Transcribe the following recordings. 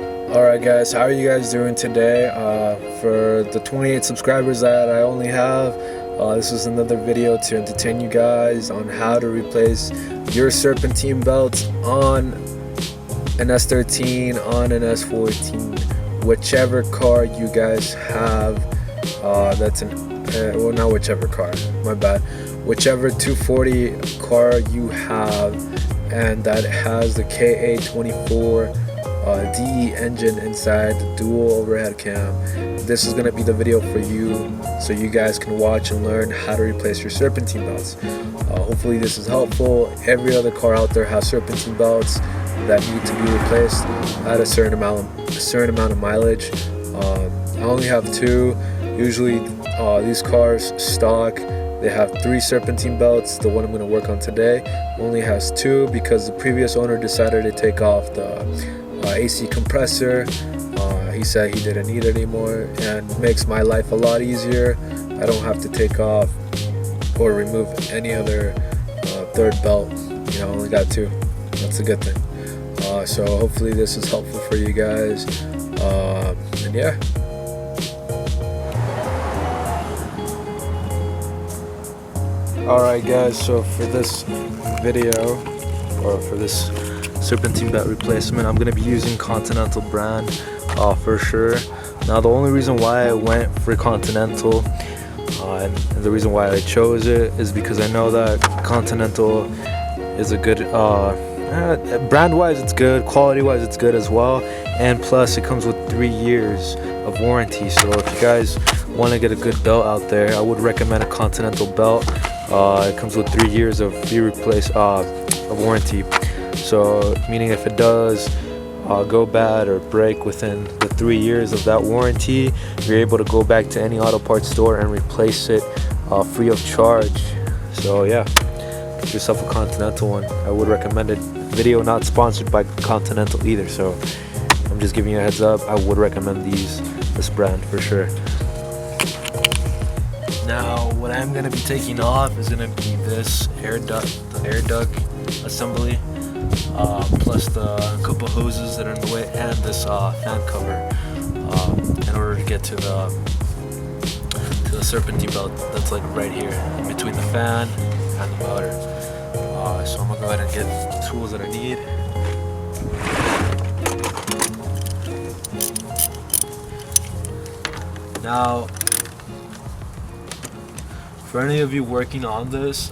Alright guys, how are you guys doing today? For the 28 subscribers that I only have, this is another video to entertain you guys on how to replace your serpentine belts on an S13, on an S14, whichever car you guys have. That's an well, not whichever car, my bad, whichever 240 car you have and that has the KA24DE engine inside, the dual overhead cam. This is going to be the video for you, so you guys can watch and learn how to replace your serpentine belts. Hopefully this is helpful. Every other car out there has serpentine belts that need to be replaced at a certain amount of mileage. I only have two. Usually these cars stock, they have 3 serpentine belts. The one I'm going to work on today only has 2 because the previous owner decided to take off the AC compressor. He said he didn't need it anymore, and it makes my life a lot easier. I don't have to take off or remove any other third belt. I only got 2. That's a good thing. So hopefully this is helpful for you guys, and yeah. Alright guys, so for this video, or for this serpentine belt replacement, I'm going to be using Continental brand for sure. Now the only reason why I went for Continental and the reason why I chose it is because I know that Continental is a good, brand wise it's good, quality wise it's good as well, and plus it comes with 3 years of warranty. So if you guys want to get a good belt out there, I would recommend a Continental belt. It comes with 3 years of free of warranty. So meaning if it does go bad or break within the 3 years of that warranty, you're able to go back to any auto parts store and replace it free of charge. So yeah, get yourself a Continental one. I would recommend it. Video not sponsored by Continental either, so I'm just giving you a heads up. I would recommend this brand for sure. Now what I'm going to be taking off is going to be this the air duct assembly, plus the couple hoses that are in the way, and this fan cover, in order to get to the serpentine belt that's like right here in between the fan and the motor. So I'm gonna go ahead and get the tools that I need. Now, for any of you working on this,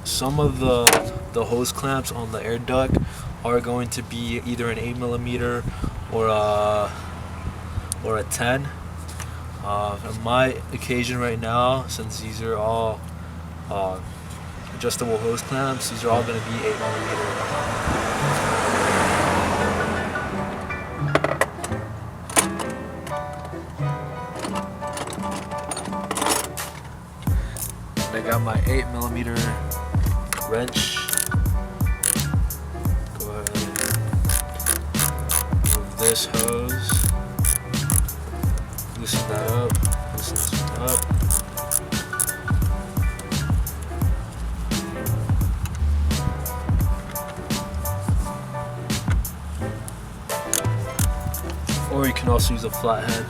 some of the hose clamps on the air duct are going to be either an 8mm or a 10. On my occasion right now, since these are all adjustable hose clamps, these are all going to be 8mm. I got my 8mm wrench. Go ahead and move this hose. Loosen that up. Loosen this one up. Or you can also use a flathead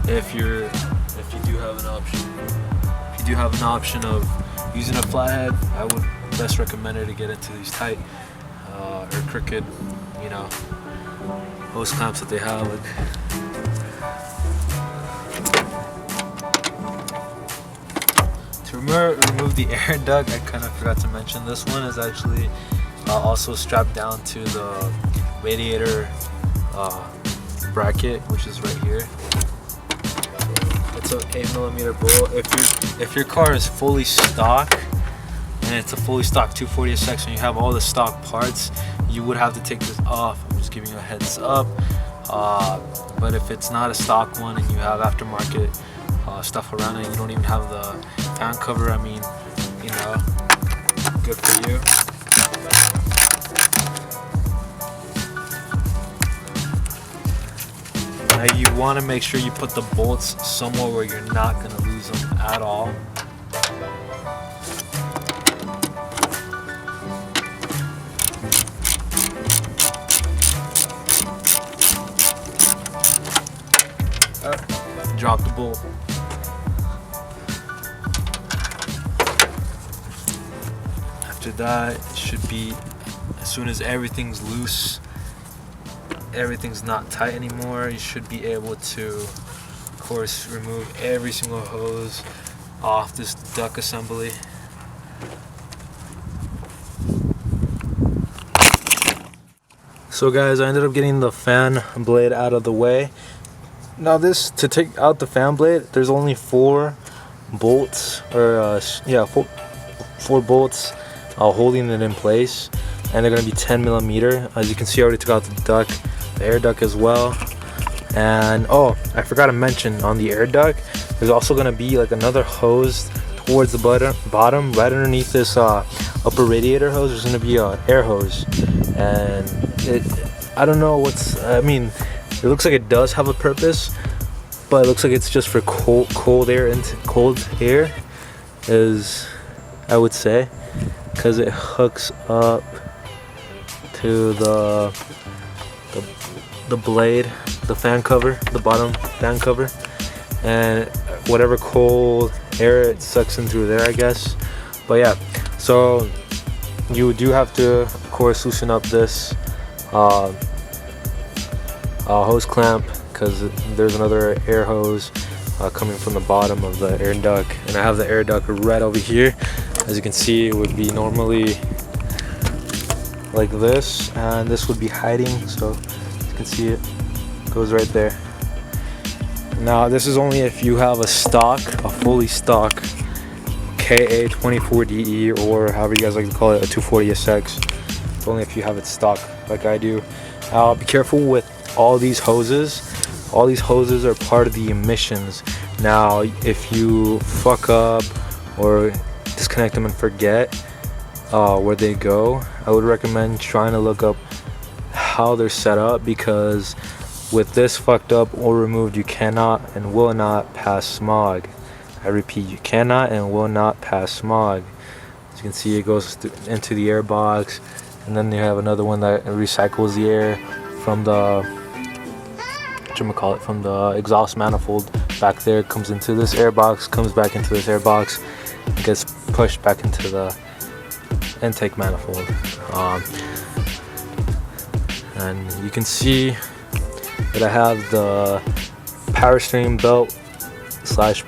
if you do have an option. If you do have an option of using a flathead, I would best recommend it to get into these tight or crooked, hose clamps that they have. To remove the air duct, I kind of forgot to mention this one is actually also strapped down to the radiator bracket, which is right here. It's an 8mm bolt. If your car is fully stock and it's a fully stock 240 SX and you have all the stock parts, you would have to take this off. I'm just giving you a heads up. But if it's not a stock one and you have aftermarket stuff around it, and you don't even have the fan cover, I mean, good for you. Now you want to make sure you put the bolts somewhere where you're not going to lose them at all. Drop the bolt. After that, it should be, as soon as everything's loose, everything's not tight anymore, you should be able to, of course, remove every single hose off this duct assembly. So guys, I ended up getting the fan blade out of the way. Now this, to take out the fan blade, there's only 4 bolts, or four bolts holding it in place, and they're gonna be 10 millimeter. As you can see, I already took out the duct, the air duct as well. And oh, I forgot to mention, on the air duct, there's also gonna be like another hose towards the bottom, right underneath this upper radiator hose. There's gonna be an air hose, and I don't know I mean, it looks like it does have a purpose, but it looks like it's just for cold air, is, I would say, because it hooks up to the blade, the fan cover, the bottom fan cover, and whatever cold air it sucks in through there, I guess. But yeah, so you do have to, of course, loosen up this hose clamp, because there's another air hose coming from the bottom of the air duct, and I have the air duct right over here. As you can see, it would be normally like this, and this would be hiding, so you can see it goes right there. Now this is only if you have a fully stock KA24DE, or however you guys like to call it, a 240SX. It's only if you have it stock like I do. Be careful with all these hoses. All these hoses are part of the emissions. Now if you fuck up or disconnect them and forget where they go, I would recommend trying to look up how they're set up, because with this fucked up or removed, you cannot and will not pass smog. I repeat, you cannot and will not pass smog. As you can see, it goes into the air box, and then you have another one that recycles the air from the from the exhaust manifold back there, comes into this air box, comes back into this air box, and gets pushed back into the intake manifold. And you can see that I have the power steering belt slash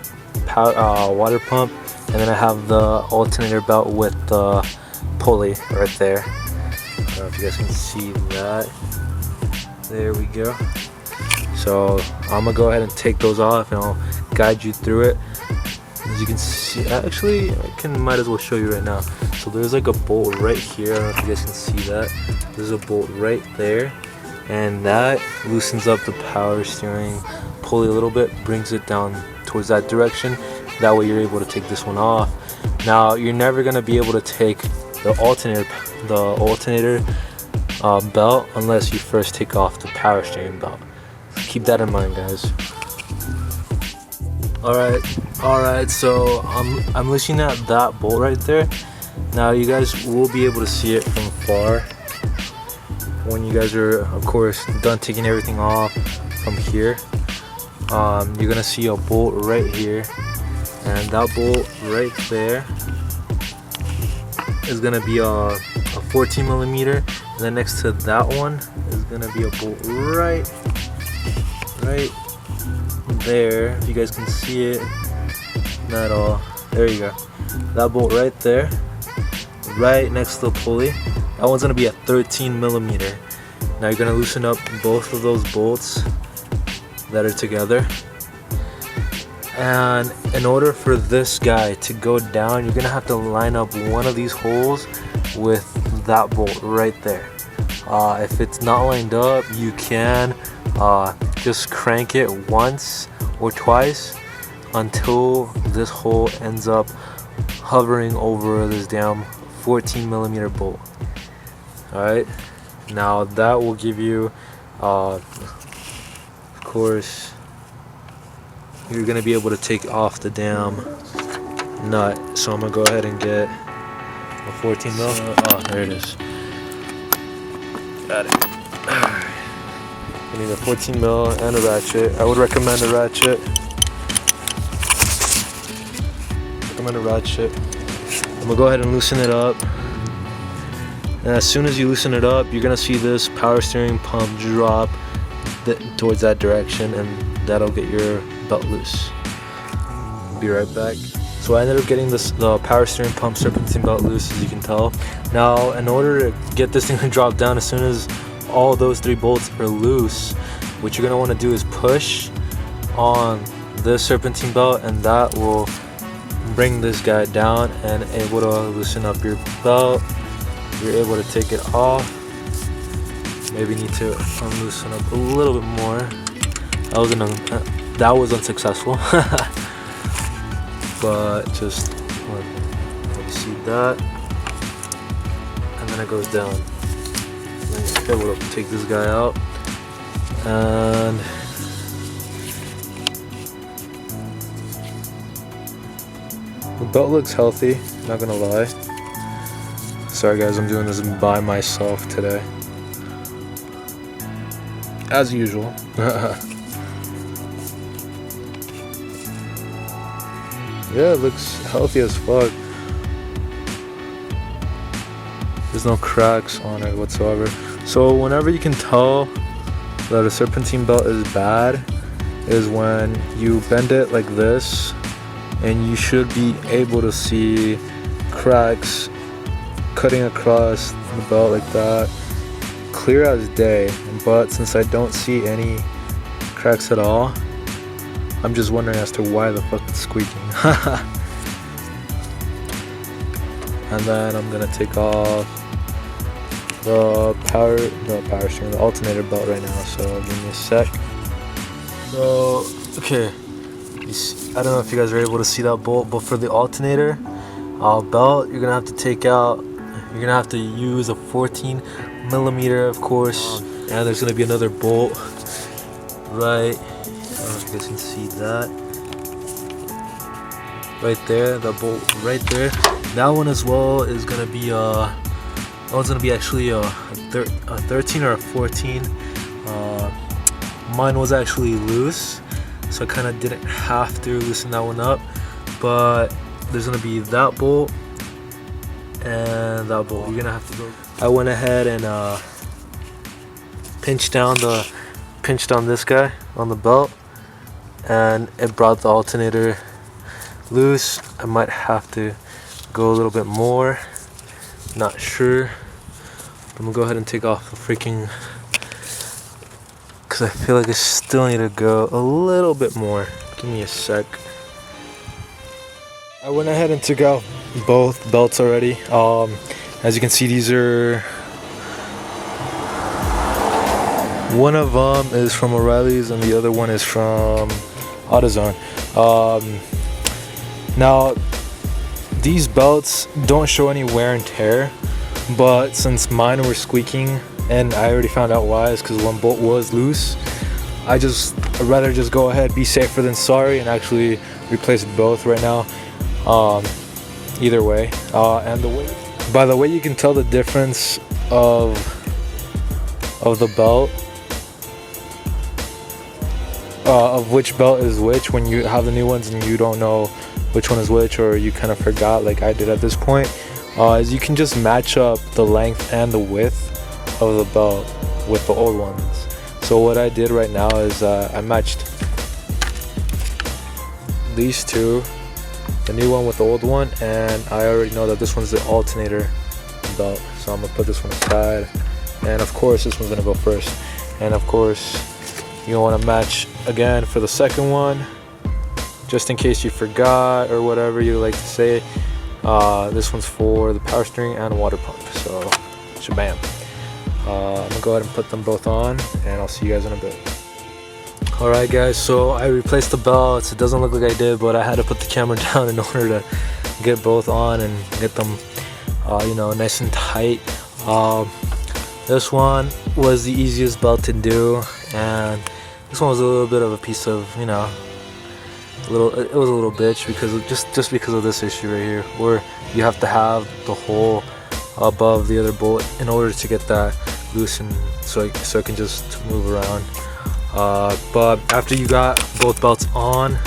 water pump, and then I have the alternator belt with the pulley right there. I don't know if you guys can see that. There we go. So I'm gonna go ahead and take those off, and I'll guide you through it. As you can see, actually might as well show you right now. So there's like a bolt right here. I don't know if you guys can see that. There's a bolt right there, and that loosens up the power steering pulley a little bit, brings it down towards that direction. That way you're able to take this one off. Now you're never gonna be able to take the alternator belt unless you first take off the power steering belt. Keep that in mind, guys. Alright, so I'm looking at that bolt right there. Now you guys will be able to see it from far when you guys are, of course, done taking everything off from here. You're gonna see a bolt right here, and that bolt right there is gonna be a 14 millimeter, and then next to that one is gonna be a bolt right there. If you guys can see it, not all. There you go. That bolt right there, right next to the pulley. That one's gonna be a 13 millimeter. Now you're gonna loosen up both of those bolts that are together, and in order for this guy to go down, you're gonna have to line up one of these holes with that bolt right there. If it's not lined up, you can just crank it once or twice until this hole ends up hovering over this damn 14 millimeter bolt. Alright, now that will give you, of course, you're gonna be able to take off the damn nut. So I'm gonna go ahead and get a 14 mil. Oh, there it is. Got it. You need a 14 mil and a ratchet. I would recommend a ratchet. I'm gonna go ahead and loosen it up. And as soon as you loosen it up, you're gonna see this power steering pump drop towards that direction, and that'll get your belt loose. Be right back. So I ended up getting the power steering pump serpentine belt loose, as you can tell. Now, in order to get this thing to drop down, as soon as all those 3 bolts are loose, what you're gonna want to do is push on this serpentine belt, and that will bring this guy down and able to loosen up your belt. You're able to take it off. Maybe need to unloosen up a little bit more. That was unsuccessful. But just see that, and then it goes down. And then you're able to take this guy out, and the belt looks healthy, not gonna lie. Sorry guys, I'm doing this by myself today. As usual. Yeah, it looks healthy as fuck. There's no cracks on it whatsoever. So whenever you can tell that a serpentine belt is bad is when you bend it like this, and you should be able to see cracks cutting across the belt like that, clear as day. But since I don't see any cracks at all, I'm just wondering as to why the fuck it's squeaking. And then I'm gonna take off the power steering, the alternator belt right now, so give me a sec. So, okay, I don't know if you guys are able to see that bolt, but for the alternator belt, you're gonna have to take out, you're gonna have to use a 14 millimeter, of course, and there's gonna be another bolt right, I don't know if you guys can see that, right there, that bolt right there. That one as well is gonna be that one's gonna be actually a 13 or a 14. Mine was actually loose, so I kind of didn't have to loosen that one up. But there's gonna be that bolt and that bolt. You're gonna have to go. I went ahead and pinched down this guy on the belt, and it brought the alternator loose. I might have to go a little bit more, not sure. I'm gonna go ahead and take off the freaking, because I feel like I still need to go a little bit more. Give me a sec. I went ahead and took out both belts already. As you can see, these are, one of them is from O'Reilly's and the other one is from AutoZone. Now, these belts don't show any wear and tear, but since mine were squeaking, and I already found out why, is because one bolt was loose, I'd rather just go ahead, be safer than sorry, and actually replace both right now. Either way, and by the way you can tell the difference of the belt, of which belt is which when you have the new ones and you don't know which one is which, or you kind of forgot like I did at this point, is you can just match up the length and the width of the belt with the old ones. So what I did right now is I matched these two, the new one with the old one, and I already know that this one's the alternator belt, so I'm gonna put this one aside, and of course this one's gonna go first. And of course you want to match again for the second one, just in case you forgot or whatever you like to say. This one's for the power steering and water pump, so shabam. I'm gonna go ahead and put them both on, and I'll see you guys in a bit. Alright guys, so I replaced the belts. It doesn't look like I did, but I had to put the camera down in order to get both on and get them nice and tight. This one was the easiest belt to do, and this one was a little bit of a piece of, it was a little bitch, because just because of this issue right here, where you have to have the hole above the other bolt in order to get that loose and so it can just move around. But after you got both belts on,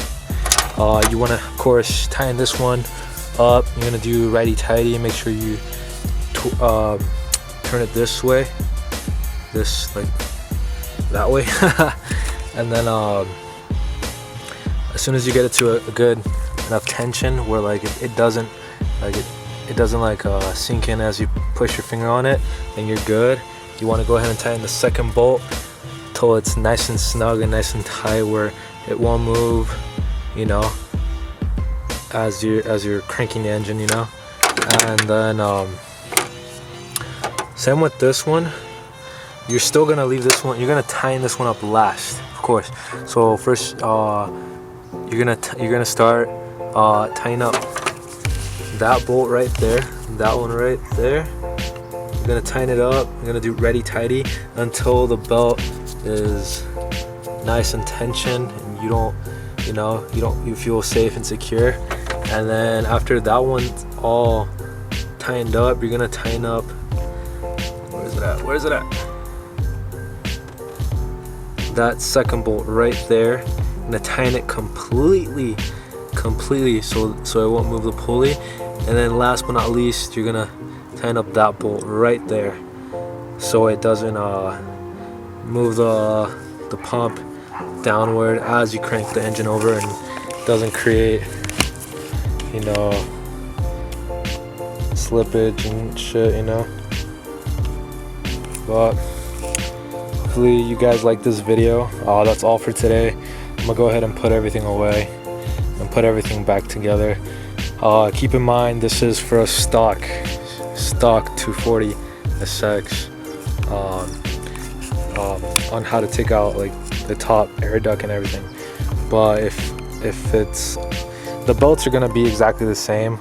you want to of course tighten this one up. You're gonna do righty tighty and make sure you turn it this way, like that way. And then as soon as you get it to a good enough tension where like it doesn't sink in as you push your finger on it, then you're good. You want to go ahead and tighten the second bolt till it's nice and snug and nice and tight where it won't move, you know, as you're cranking the engine, you know. And then same with this one. You're still gonna leave this one, you're gonna tighten this one up last, of course. So first you're gonna start tying up that bolt right there, that one right there. You're gonna tighten it up. You're gonna do ready tighty until the belt is nice and tension and you feel safe and secure. And then after that one's all tightened up, you're gonna tighten up, where's it at? That second bolt right there. I'm gonna tighten it completely so it won't move the pulley. And then last but not least, you're gonna tighten up that bolt right there so it doesn't move the pump downward as you crank the engine over and doesn't create, you know, slippage and shit, you know. But hopefully you guys like this video. That's all for today. I'm gonna go ahead and put everything away and put everything back together. Keep in mind this is for a stock 240 SX on how to take out like the top air duct and everything. But if it's, the belts are gonna be exactly the same,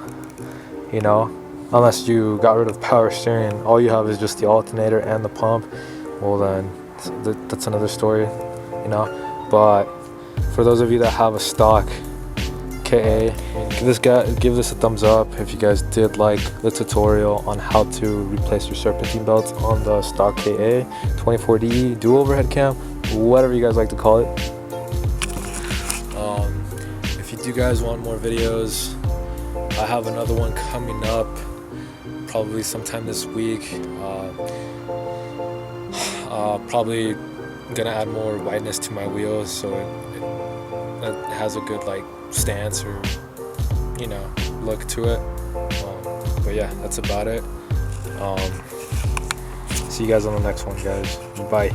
you know, unless you got rid of power steering, all you have is just the alternator and the pump. Well then that's another story, you know. But for those of you that have a stock KA, give this a thumbs up if you guys did like the tutorial on how to replace your serpentine belts on the stock KA24DE dual overhead cam, whatever you guys like to call it. If you do guys want more videos, I have another one coming up probably sometime this week. Probably gonna add more wideness to my wheels so it has a good like stance or, you know, look to it. But yeah, that's about it. See you guys on the next one, guys. Bye.